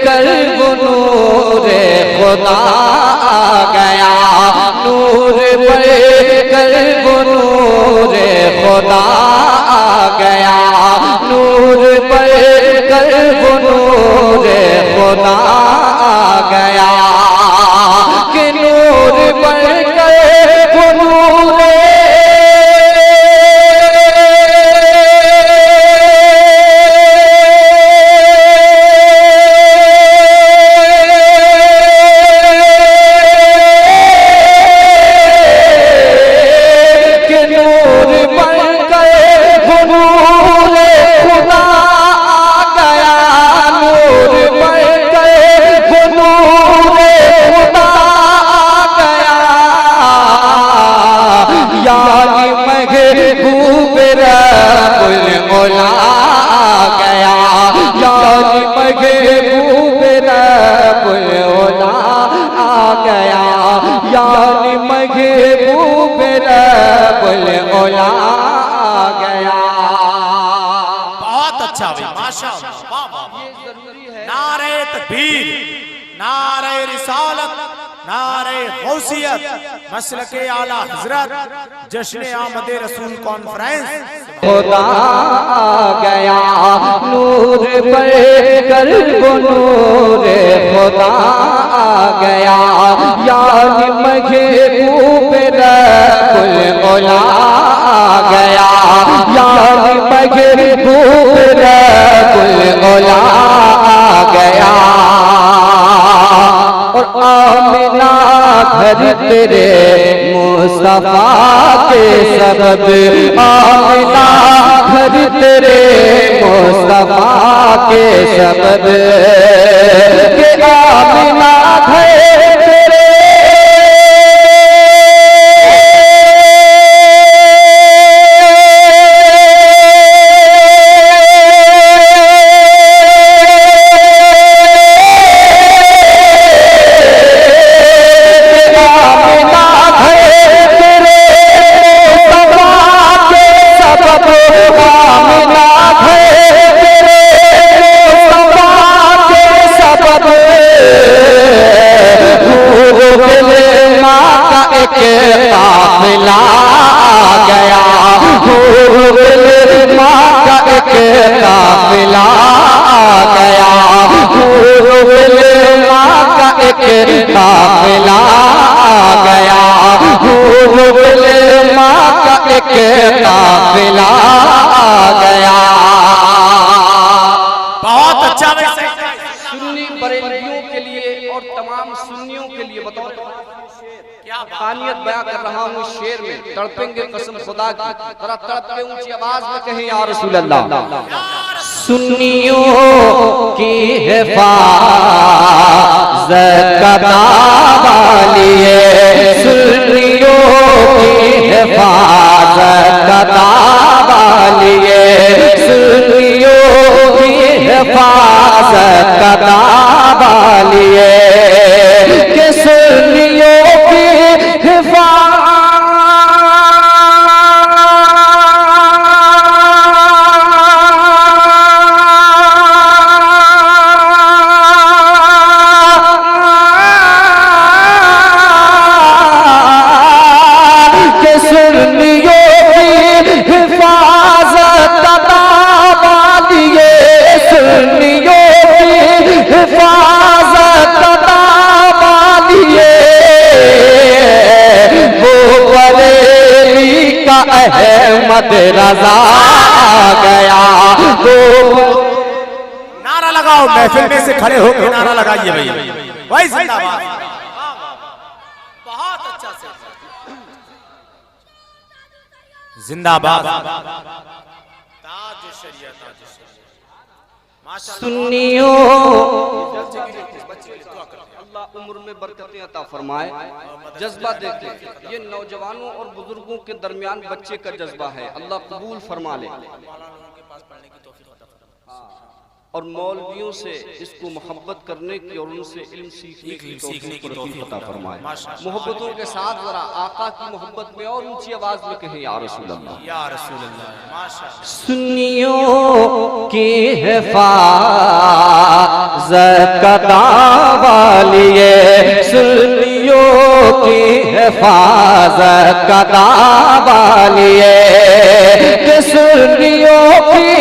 कर वो नूरे खुदा आ गया, नूर बढ़ कर वो नूरे खुदा आ गया, नूर बढ़ कर वो नूरे खुदा आ गया, कि नूर बढ़ कर वो नूरे मसलके आला हजरत जश्न आमद रसूल कॉन्फ्रेंस खुदा आ गया, नूर बढ़ कर वो नूरे खुदा आ गया, यानी महबूब रब्बुल मौला आ गया, यानी महबूब रब्बुल मौला आ गया। और आमिना घर तेरे मुस्तफा के सबब, आमिना घर तेरे मुस्तफा के सबब, के आमिना घर तेरे काफिला आ गया, माँ का एक काफिला आ गया, माँ का एक काफिला आ गया, माँ का एक काफिला आ गया। बहुत अच्छा सुन्नी बरेलियों के लिए और तमाम सुन्नियों के लिए बताओ हानियत बयां कर रहा हूँ शेर में, तड़पेंगे कसम खुदा की, जरा तड़प के ऊंची आवाज में कहें या रसूल अल्लाह। सुन्नियों की हिफाजत का दावा लिए, सुन्नियों की हिफाजत का दावा लिए, सुन्नियों की हिफाजत का दावा लिए, कि सुन्नियों अहमद रजा आ गया, तो नारा लगाओ, महफिल में से खड़े होकर नारा लगाइए भाई, भाई जिंदाबाद। बहुत अच्छा से जिंदाबाद, ताज शरीयत, ताज शरीयत। माशाअल्लाह सुन्नियों अल्लाह उम्र में बरकतें अता फरमाए। जज्बा देखें, ये नौजवानों और बुजुर्गों के दरमियान बच्चे का जज्बा है, अल्लाह कबूल फरमा ले। और मौलवियों से इसको मोहब्बत करने की और उनसे इल्म सीखने की तौफीक अता फरमाए। मोहब्बतों के साथ जरा आका की मोहब्बत में और ऊंची आवाज में कहें या रसूल अल्लाह, या रसूल अल्लाह। सुन्नियों की हिफाजत हिफाजत का दावा लिए कि सुन्नियों की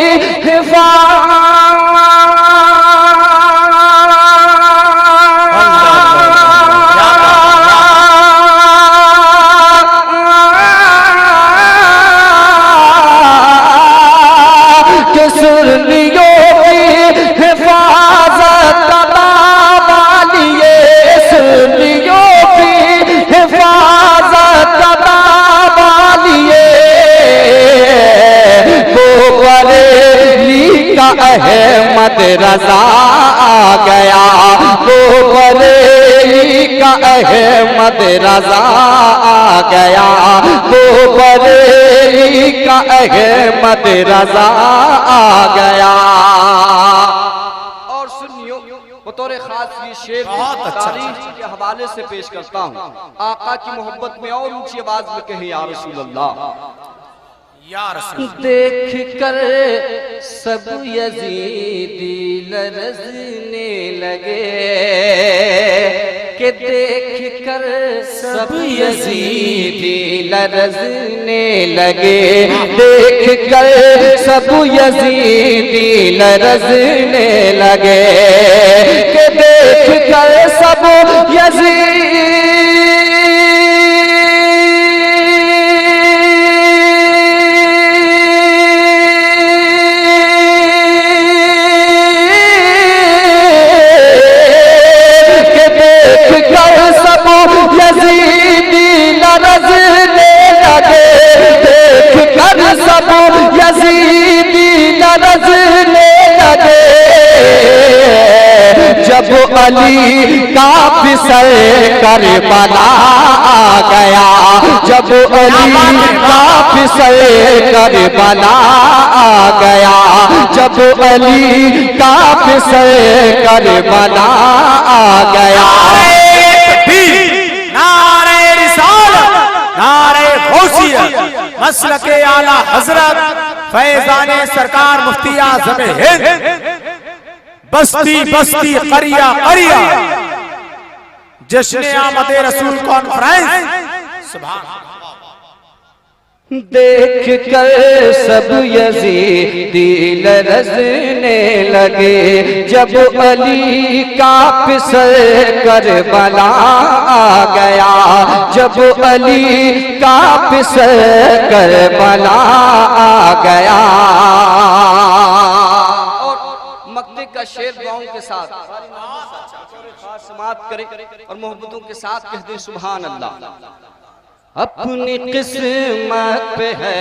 अहमद रजा आ गया, वो बरेली का अहमद रजा आ गया, वो बरेली का अहमद रजा आ गया। और सुनियो बतौर खास ये शेर तारीख के हवाले से पेश करता हूँ। आका की मोहब्बत में और ऊंची आवाज में कहे या रसूल अल्लाह। देख कर सब यजीदी लरज़ने लगे, कि देख कर सब यजीदी लरज़ने लगे, देख कर सब यजीदी लरज़ने लगे, कि देख कर सब यजीदी जब अली का फिसल करबला आ गया, जब अली का फिसल करबला आ गया, जब अली का फिसल करबला आ गया। नारे रिसालत, नारे गौसियत, मसलके आला हजरत फैजाने सरकार मुफ्ती आज़म हिंद, बस्ती बस्ती करिया करिया जश्न आमद रसूल कॉन्फ्रेंस। देख कर सब यजीदी लरज़ने लगे, जब अली का फिसल करबला आ गया, जब अली का फिसल करबला आ गया। का शेर गाँव के साथ समाप्त करें और मोहब्बतों के साथ कह दें सुभान अल्लाह। अपनी किस्मत पे है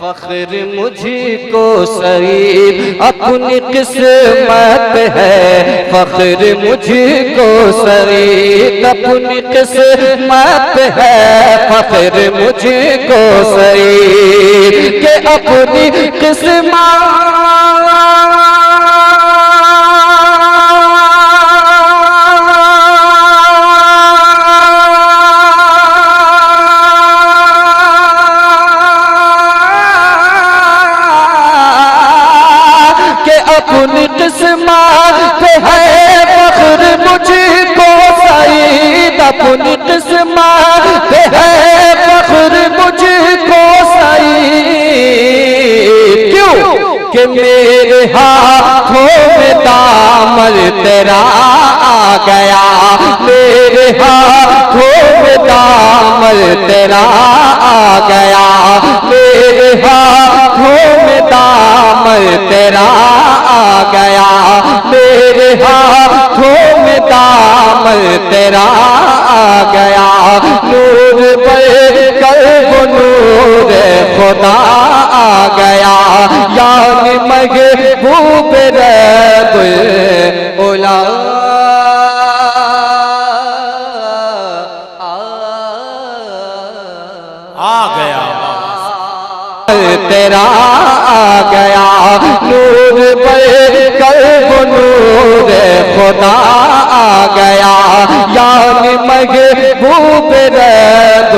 फख्र मुझको सरीर, अपनी किस्मत पे है फख्र मुझको सरीर, अपनी किस्मत पे है फख्र मुझको सरीर, के अपनी किस्मत अपनी किस्मत पे है फख्र मुझको सईद, अपनी किस्मत पे है फख्र मुझको सईद। क्यों कि मेरे हाथों में दामन तेरा आ गया, मेरे हाथों में दामन तेरा आ गया, मेरे हाथों में दामन तेरा आ गया, मेरे हाथों में दामन तेरा आ गया। नूर पर कल्ब नूर खुदा आ गया, यानी महबूब रब उला आ गया, तेरा आ गया। नूर पर कल्ब नूर खुदा आ गया, यानी महबूब रब